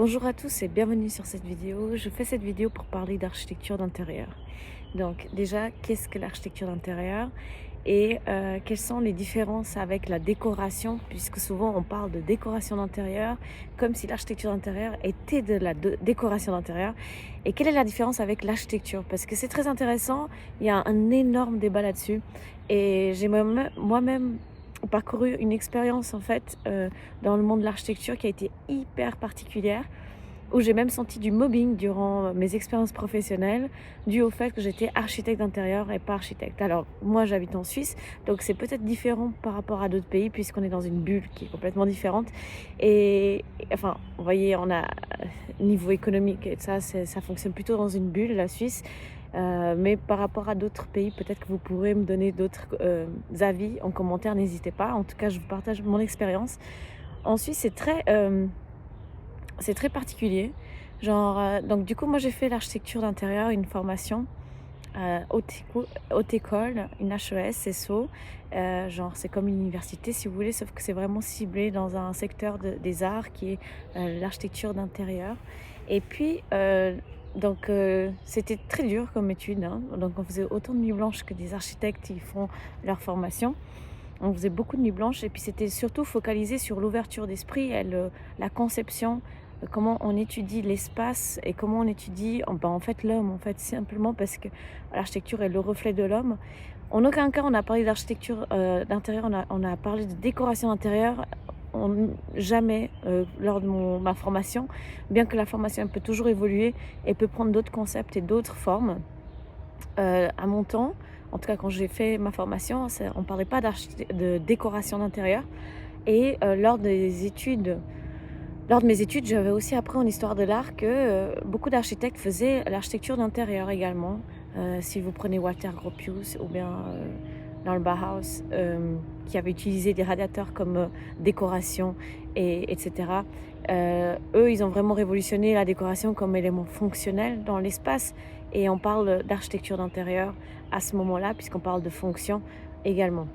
Bonjour à tous et bienvenue sur cette vidéo. Je fais cette vidéo pour parler d'architecture d'intérieur. Donc déjà, qu'est-ce que l'architecture d'intérieur et quelles sont les différences avec la décoration, puisque souvent on parle de décoration d'intérieur comme si l'architecture d'intérieur était de la décoration d'intérieur. Et quelle est la différence avec l'architecture? Parce que c'est très intéressant, il y a un énorme débat là-dessus et j'ai moi-même parcouru une expérience en fait dans le monde de l'architecture qui a été hyper particulière, où j'ai même senti du mobbing durant mes expériences professionnelles, dû au fait que j'étais architecte d'intérieur et pas architecte. Alors, moi, j'habite en Suisse, donc c'est peut-être différent par rapport à d'autres pays, puisqu'on est dans une bulle qui est complètement différente. Enfin, vous voyez, on a niveau économique et ça fonctionne plutôt dans une bulle, la Suisse. Mais par rapport à d'autres pays, peut-être que vous pourrez me donner d'autres avis en commentaire, n'hésitez pas. En tout cas, je vous partage mon expérience. En Suisse, c'est très particulier. Donc du coup, moi j'ai fait l'architecture d'intérieur, une formation haute école, une HES, SO. C'est comme une université si vous voulez, sauf que c'est vraiment ciblé dans un secteur des arts qui est l'architecture d'intérieur. Et puis, c'était très dur comme étude, hein. Donc on faisait autant de nuits blanches que des architectes qui font leur formation. On faisait beaucoup de nuits blanches et puis c'était surtout focalisé sur l'ouverture d'esprit et la conception, comment on étudie l'espace et comment on étudie en fait l'homme, en fait, simplement parce que l'architecture est le reflet de l'homme. En aucun cas on a parlé d'architecture d'intérieur, on a parlé de décoration d'intérieur, jamais lors de ma formation, bien que la formation peut toujours évoluer et peut prendre d'autres concepts et d'autres formes. À mon temps, en tout cas quand j'ai fait ma formation, on ne parlait pas de décoration d'intérieur. Et lors de mes études, j'avais aussi appris en histoire de l'art que beaucoup d'architectes faisaient l'architecture d'intérieur également. Si vous prenez Walter Gropius ou bien dans le Bauhaus, qui avait utilisé des radiateurs comme décoration, etc. Eux, ils ont vraiment révolutionné la décoration comme élément fonctionnel dans l'espace. Et on parle d'architecture d'intérieur à ce moment-là, puisqu'on parle de fonction également.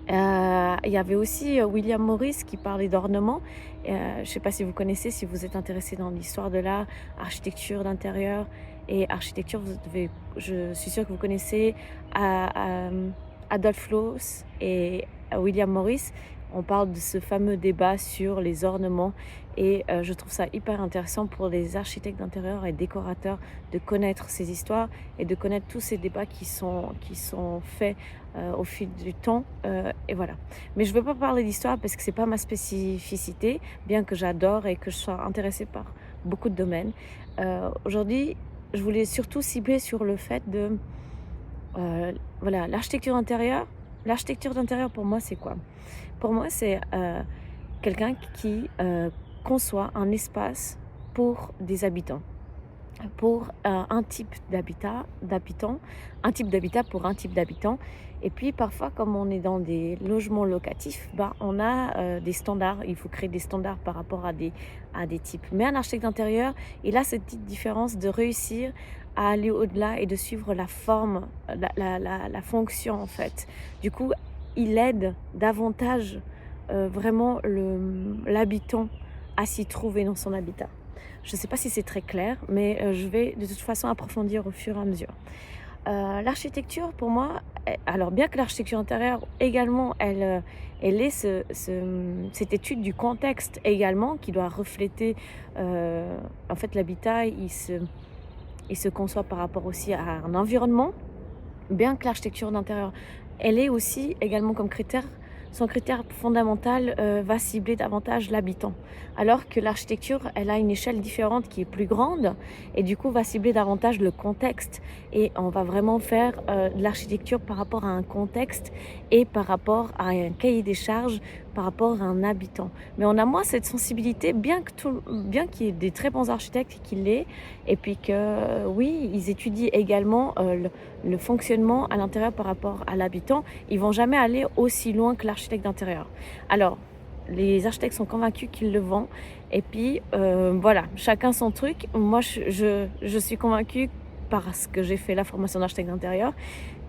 Il y avait aussi William Morris qui parlait d'ornement. Je ne sais pas si vous connaissez, si vous êtes intéressé dans l'histoire de l'art, architecture d'intérieur et architecture, je suis sûre que vous connaissez Adolf Loos et William Morris. On parle de ce fameux débat sur les ornements et je trouve ça hyper intéressant pour les architectes d'intérieur et décorateurs de connaître ces histoires et de connaître tous ces débats qui sont faits au fil du temps. Et voilà. Mais je ne veux pas parler d'histoire parce que ce n'est pas ma spécificité, bien que j'adore et que je sois intéressée par beaucoup de domaines. Aujourd'hui, je voulais surtout cibler sur le fait de voilà, l'architecture d'intérieur. L'architecture d'intérieur, pour moi, c'est quoi? Pour moi, c'est quelqu'un qui conçoit un espace pour des habitants, pour un type d'habitant, un type d'habitat pour un type d'habitant. Et puis parfois, comme on est dans des logements locatifs, on a des standards. Il faut créer des standards par rapport à des types. Mais un architecte d'intérieur, il a cette petite différence de réussir à aller au-delà et de suivre la forme, la fonction en fait. Du coup, il aide davantage vraiment l'habitant à s'y trouver dans son habitat. Je ne sais pas si c'est très clair, mais je vais de toute façon approfondir au fur et à mesure. L'architecture, pour moi, alors bien que l'architecture intérieure également, elle ait cette étude du contexte également qui doit refléter, en fait, l'habitat, il se conçoit par rapport aussi à un environnement, bien que l'architecture d'intérieur, elle est aussi également comme critère. Son critère fondamental va cibler davantage l'habitant, alors que l'architecture, elle a une échelle différente qui est plus grande et du coup va cibler davantage le contexte. Et on va vraiment faire de l'architecture par rapport à un contexte et par rapport à un cahier des charges, par rapport à un habitant. Mais on a moins cette sensibilité, bien qu'il y ait des très bons architectes qui l'aient, et puis que oui, ils étudient également le fonctionnement à l'intérieur par rapport à l'habitant. Ils vont jamais aller aussi loin que l'architecte d'intérieur. Alors, les architectes sont convaincus qu'ils le vendent. Et puis, voilà, chacun son truc. Moi, je suis convaincue, parce que j'ai fait la formation d'architecte d'intérieur,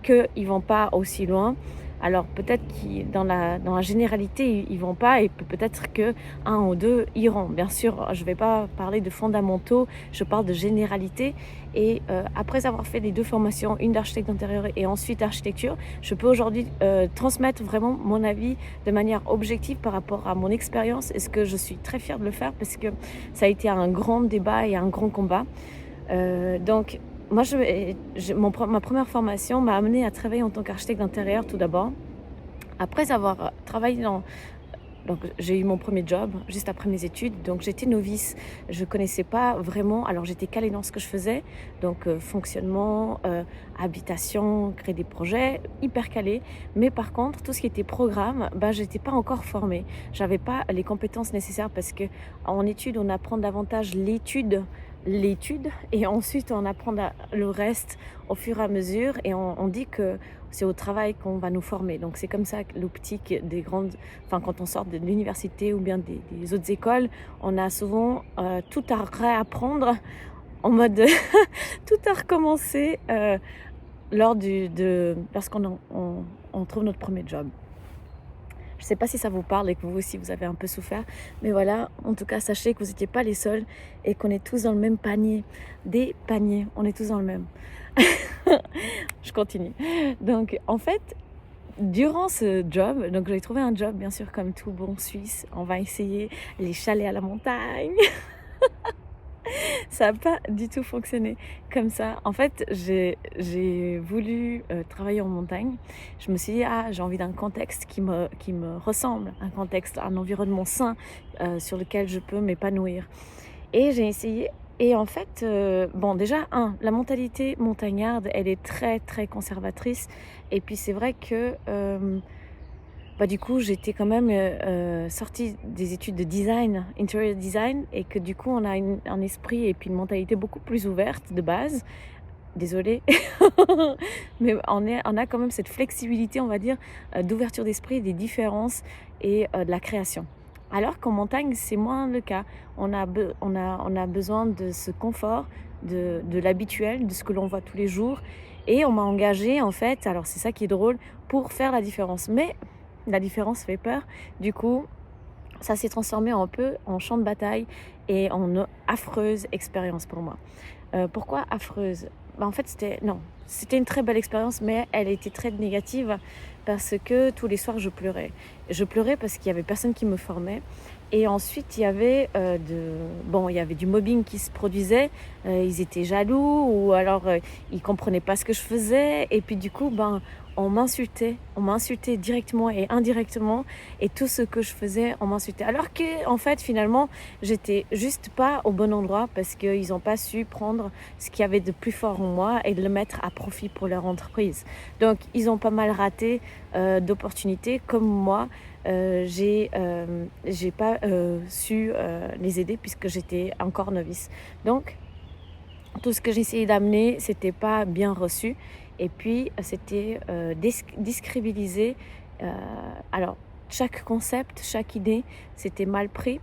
qu'ils ne vont pas aussi loin. Alors peut-être que dans la généralité, ils vont pas et peut-être que un ou deux iront. Bien sûr, je vais pas parler de fondamentaux, je parle de généralité et après avoir fait les 2 formations, une d'architecte d'intérieur et ensuite architecture, je peux aujourd'hui, transmettre vraiment mon avis de manière objective par rapport à mon expérience et ce que je suis très fière de le faire parce que ça a été un grand débat et un grand combat. Donc moi, ma première formation m'a amenée à travailler en tant qu'architecte d'intérieur tout d'abord. Après avoir travaillé donc j'ai eu mon premier job juste après mes études, donc j'étais novice. Je connaissais pas vraiment, alors j'étais calée dans ce que je faisais, donc fonctionnement, habitation, créer des projets, hyper calée. Mais par contre, tout ce qui était programme, bah, j'étais pas encore formée. J'avais pas les compétences nécessaires parce que en études, on apprend davantage l'étude et ensuite on apprend le reste au fur et à mesure et on dit que c'est au travail qu'on va nous former. Donc c'est comme ça que l'optique des grandes, enfin quand on sort de l'université ou bien des autres écoles, on a souvent tout à réapprendre en mode tout à recommencer lorsqu'on on trouve notre premier job. Je ne sais pas si ça vous parle et que vous aussi vous avez un peu souffert, mais voilà, en tout cas sachez que vous n'étiez pas les seuls et qu'on est tous dans le même panier. Des paniers, on est tous dans le même. Je continue. Donc en fait, durant ce job, donc j'ai trouvé un job bien sûr comme tout bon Suisse, on va essayer les chalets à la montagne. Ça n'a pas du tout fonctionné comme ça. En fait, j'ai voulu travailler en montagne. Je me suis dit, ah, j'ai envie d'un contexte qui me ressemble, un contexte, un environnement sain sur lequel je peux m'épanouir. Et j'ai essayé. Et en fait, bon, déjà, la mentalité montagnarde, elle est très, très conservatrice. Et puis, c'est vrai que bah, du coup, j'étais quand même sortie des études de design, interior design, et que du coup, on a un esprit et puis une mentalité beaucoup plus ouverte de base. Désolée, mais on a quand même cette flexibilité, on va dire, d'ouverture d'esprit, des différences et de la création. Alors qu'en montagne, c'est moins le cas. On a besoin de ce confort, de l'habituel, de ce que l'on voit tous les jours. Et on m'a engagée, en fait, alors c'est ça qui est drôle, pour faire la différence. Mais la différence fait peur. Du coup, ça s'est transformé un peu en champ de bataille et en affreuse expérience pour moi. Pourquoi affreuse? En fait, c'était une très belle expérience, mais elle était très négative parce que tous les soirs, je pleurais. Je pleurais parce qu'il y avait personne qui me formait. Et ensuite, il y avait du mobbing qui se produisait. Ils étaient jaloux ou alors ils comprenaient pas ce que je faisais. Et puis du coup, on m'insultait directement et indirectement. Et tout ce que je faisais, on m'insultait. Alors que, en fait, finalement, j'étais juste pas au bon endroit parce qu'ils n'ont pas su prendre ce qu'il y avait de plus fort en moi et de le mettre à profit pour leur entreprise. Donc, ils ont pas mal raté d'opportunités comme moi. J'ai pas su les aider puisque j'étais encore novice. Donc, tout ce que j'essayais d'amener, c'était pas bien reçu. Et puis, c'était discrédibilisé. Alors, chaque concept, chaque idée, c'était mal pris.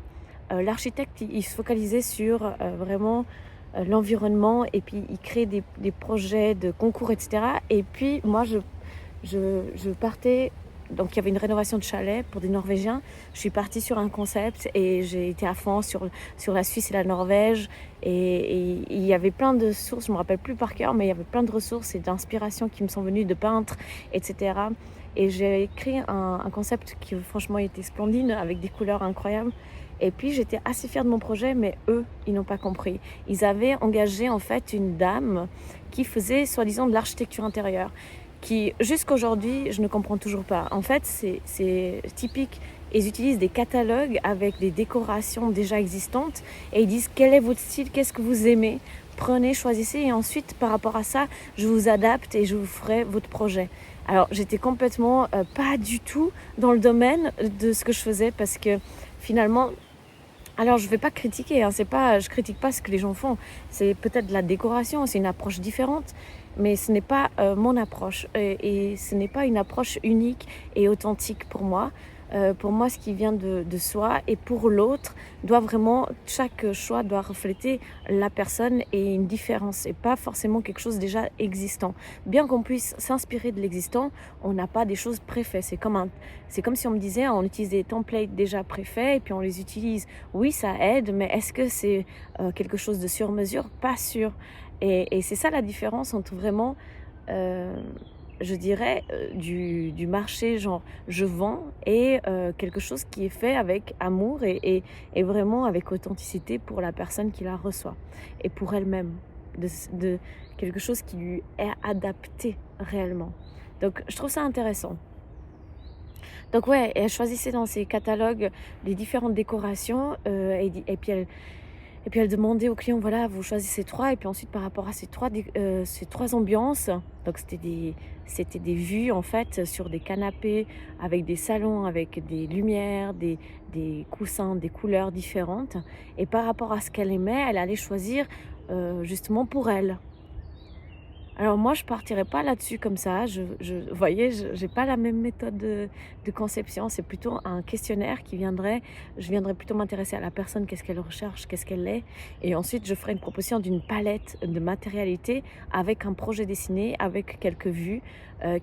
L'architecte, il se focalisait sur vraiment l'environnement et puis il crée des projets de concours, etc. Et puis, moi, je partais. Donc il y avait une rénovation de chalet pour des Norvégiens. Je suis partie sur un concept et j'ai été à fond sur la Suisse et la Norvège. Et il y avait plein de sources, je ne me rappelle plus par cœur, mais il y avait plein de ressources et d'inspirations qui me sont venues de peintres, etc. Et j'ai écrit un concept qui franchement était splendide, avec des couleurs incroyables. Et puis j'étais assez fière de mon projet, mais eux, ils n'ont pas compris. Ils avaient engagé en fait une dame qui faisait soi-disant de l'architecture intérieure, qui jusqu'aujourd'hui, je ne comprends toujours pas. En fait, c'est typique. Ils utilisent des catalogues avec des décorations déjà existantes et ils disent quel est votre style, qu'est-ce que vous aimez. Prenez, choisissez et ensuite, par rapport à ça, je vous adapte et je vous ferai votre projet. Alors, j'étais complètement pas du tout dans le domaine de ce que je faisais parce que finalement, alors je ne vais pas critiquer, je critique pas ce que les gens font. C'est peut-être de la décoration, c'est une approche différente. Mais ce n'est pas mon approche et ce n'est pas une approche unique et authentique pour moi. pour moi, ce qui vient de soi et pour l'autre, doit vraiment chaque choix doit refléter la personne et une différence et pas forcément quelque chose déjà existant. Bien qu'on puisse s'inspirer de l'existant, on n'a pas des choses préfaites. C'est comme si on me disait: «On utilise des templates déjà préfaits et puis on les utilise». Oui, ça aide, mais est-ce que c'est, quelque chose de sur mesure? Pas sûr et c'est ça la différence entre vraiment, heu je dirais, du marché genre je vends et quelque chose qui est fait avec amour et vraiment avec authenticité pour la personne qui la reçoit et pour elle-même. De quelque chose qui lui est adapté réellement. Donc je trouve ça intéressant. Donc ouais, elle choisissait dans ses catalogues les différentes décorations, et puis elle demandait aux clients, voilà, vous choisissez 3 et puis ensuite par rapport à ces 3 ambiances, donc c'était des vues en fait sur des canapés avec des salons, avec des lumières, des coussins, des couleurs différentes et par rapport à ce qu'elle aimait, elle allait choisir, justement pour elle. Alors moi, je partirais pas là-dessus comme ça. Vous voyez, je j'ai pas la même méthode de conception. C'est plutôt un questionnaire je viendrais plutôt m'intéresser à la personne, qu'est-ce qu'elle recherche, qu'est-ce qu'elle est. Et ensuite, je ferai une proposition d'une palette de matérialité avec un projet dessiné, avec quelques vues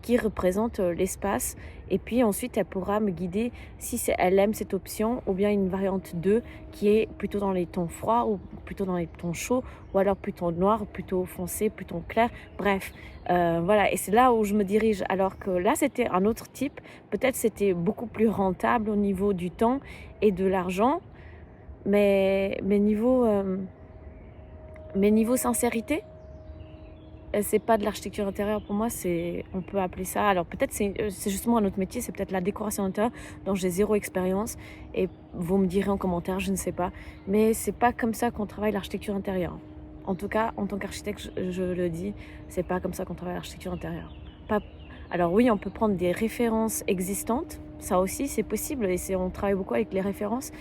qui représentent l'espace. Et puis ensuite, elle pourra me guider si elle aime cette option ou bien une variante 2 qui est plutôt dans les tons froids ou plutôt dans les tons chauds ou alors plutôt noir, plutôt foncé, plutôt clair. Bref, voilà et c'est là où je me dirige. Alors que là, c'était un autre type. Peut-être c'était beaucoup plus rentable au niveau du temps et de l'argent, mais niveau sincérité, c'est pas de l'architecture intérieure pour moi, on peut appeler ça alors peut-être c'est justement un autre métier, c'est peut-être la décoration intérieure dont j'ai zéro expérience et vous me direz en commentaire, je ne sais pas. Mais c'est pas comme ça qu'on travaille l'architecture intérieure. En tout cas, en tant qu'architecte, je le dis, c'est pas comme ça qu'on travaille l'architecture intérieure. Pas alors oui, on peut prendre des références existantes, ça aussi c'est possible et on travaille beaucoup avec les références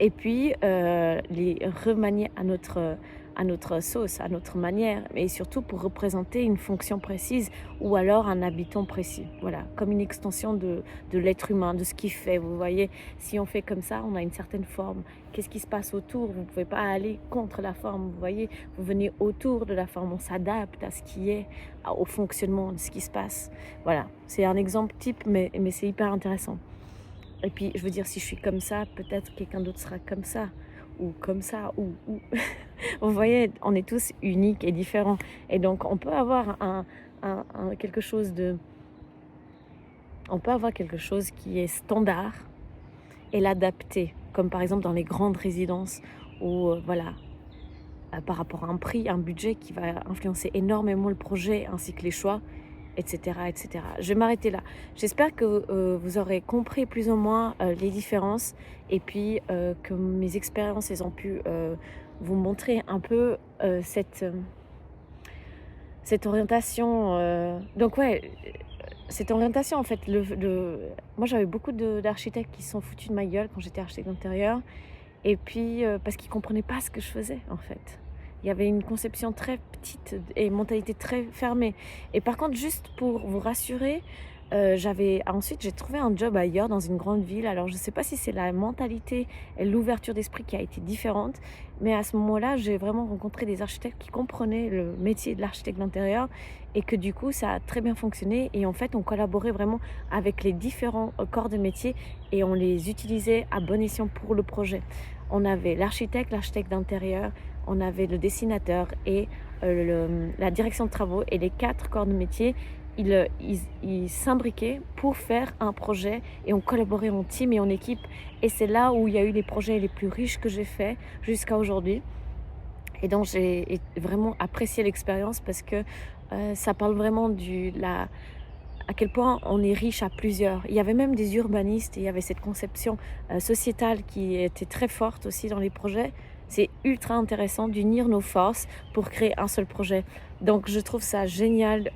et puis, les remanier à notre sauce, à notre manière et surtout pour représenter une fonction précise ou alors un habitant précis. Voilà, comme une extension de l'être humain, de ce qu'il fait, vous voyez? Si on fait comme ça, on a une certaine forme. Qu'est-ce qui se passe autour? Vous ne pouvez pas aller contre la forme, vous voyez? Vous venez autour de la forme, on s'adapte à ce qui est, au fonctionnement de ce qui se passe. Voilà, c'est un exemple type mais c'est hyper intéressant. Et puis, je veux dire, si je suis comme ça, peut-être quelqu'un d'autre sera comme ça, ou. Vous voyez, on est tous uniques et différents. Et donc, quelque chose on peut avoir quelque chose qui est standard et l'adapter. Comme par exemple dans les grandes résidences où, voilà, par rapport à un prix, un budget qui va influencer énormément le projet ainsi que les choix et cetera et cetera. Je vais m'arrêter là. J'espère que, vous aurez compris plus ou moins, les différences et puis, que mes expériences, elles ont pu, vous montrer un peu, cette orientation, donc ouais, cette orientation en fait, moi j'avais beaucoup d'architectes qui se sont foutus de ma gueule quand j'étais architecte d'intérieur et puis, parce qu'ils comprenaient pas ce que je faisais en fait. Il y avait une conception très petite et une mentalité très fermée et par contre juste pour vous rassurer, ensuite j'ai trouvé un job ailleurs dans une grande ville. Alors je ne sais pas si c'est la mentalité et l'ouverture d'esprit qui a été différente, mais à ce moment-là, j'ai vraiment rencontré des architectes qui comprenaient le métier de l'architecte d'intérieur et que du coup ça a très bien fonctionné et en fait on collaborait vraiment avec les différents, corps de métier et on les utilisait à bon escient pour le projet. On avait l'architecte d'intérieur, on avait le dessinateur et la direction de travaux et les 4 corps de métier, ils s'imbriquaient pour faire un projet et on collaborait en team et en équipe et c'est là où il y a eu les projets les plus riches que j'ai faits jusqu'à aujourd'hui et donc j'ai vraiment apprécié l'expérience parce que, ça parle vraiment à quel point on est riche à plusieurs. Il y avait même des urbanistes et il y avait cette conception sociétale qui était très forte aussi dans les projets. C'est ultra intéressant d'unir nos forces pour créer un seul projet. Donc je trouve ça génial,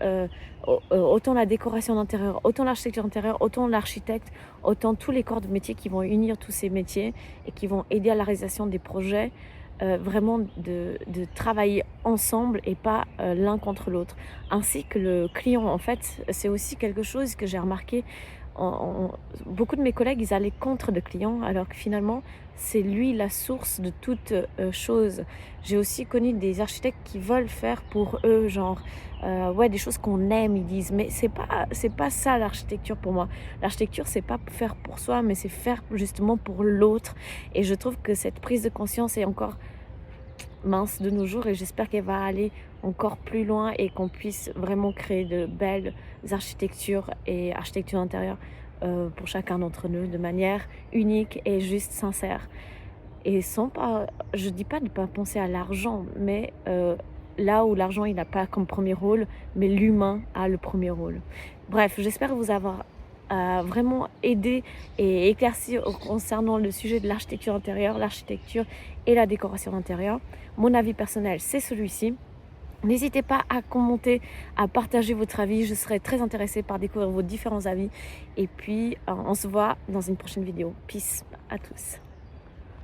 autant la décoration d'intérieur, autant l'architecture d'intérieur, autant l'architecte, autant tous les corps de métier qui vont unir tous ces métiers et qui vont aider à la réalisation des projets, vraiment de travailler ensemble et pas l'un contre l'autre. Ainsi que le client, en fait, c'est aussi quelque chose que j'ai remarqué beaucoup de mes collègues, ils allaient contre le client, alors que finalement, c'est lui la source de toute chose. J'ai aussi connu des architectes qui veulent faire pour eux, genre, ouais, des choses qu'on aime, ils disent. Mais c'est pas ça l'architecture pour moi. L'architecture, c'est pas faire pour soi, mais c'est faire justement pour l'autre. Et je trouve que cette prise de conscience est encore mince de nos jours et j'espère qu'elle va aller encore plus loin et qu'on puisse vraiment créer de belles architectures et architecture intérieure pour chacun d'entre nous de manière unique et juste sincère. Et sans pas, je dis pas de pas penser à l'argent, mais là où l'argent il n'a pas comme premier rôle, mais l'humain a le premier rôle. Bref, j'espère vous avoir vraiment aidé et éclairci concernant le sujet de l'architecture intérieure, l'architecture et la décoration intérieure. Mon avis personnel, c'est celui-ci. N'hésitez pas à commenter, à partager votre avis. Je serais très intéressée par découvrir vos différents avis. Et puis, on se voit dans une prochaine vidéo. Peace à tous.